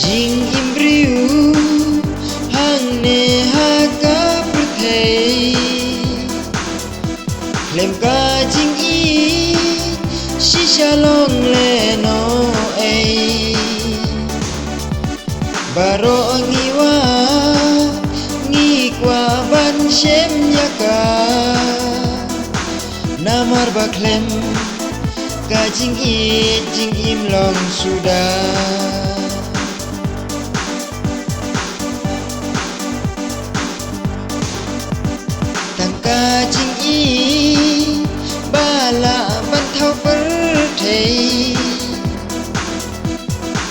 Jing imbriu hang ne haka prthei lem ka jing I shisha long le no ei baro ngiwa ngi kwa ban shem yaka namar baklem ka jing im long sudah Kajing I bala bantau perthei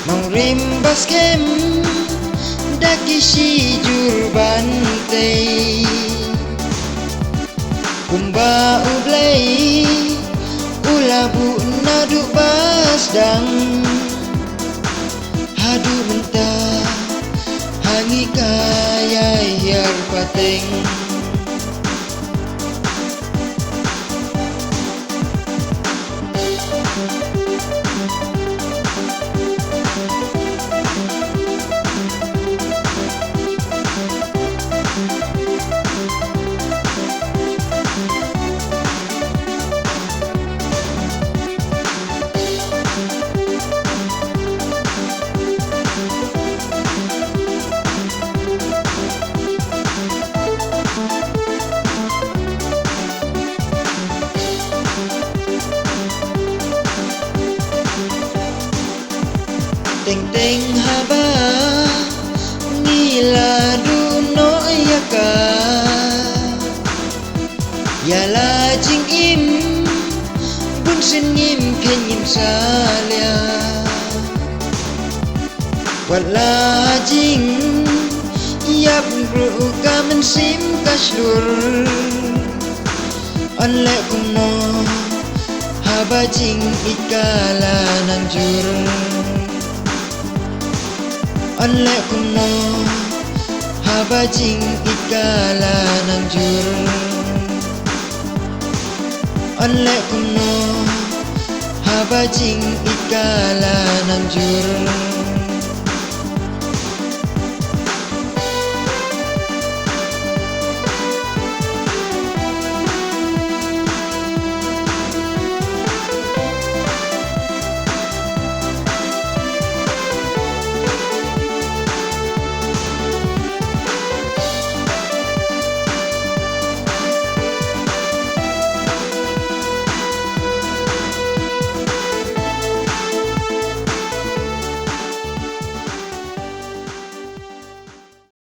Mang rim baskem dakishi jurban tei Kumba ublei ulabu nadu basdang Hadu mentah hangi kaya hiar pateng Teng teng haba ngila du no yaka Yala jing im bun sin im ken im salia Wala jing yap bru ka men sim kashlur On le kum no haba jing ikala nanjur On le kuno haba jing ikala nanjur On le kuno haba jing ikala nanjur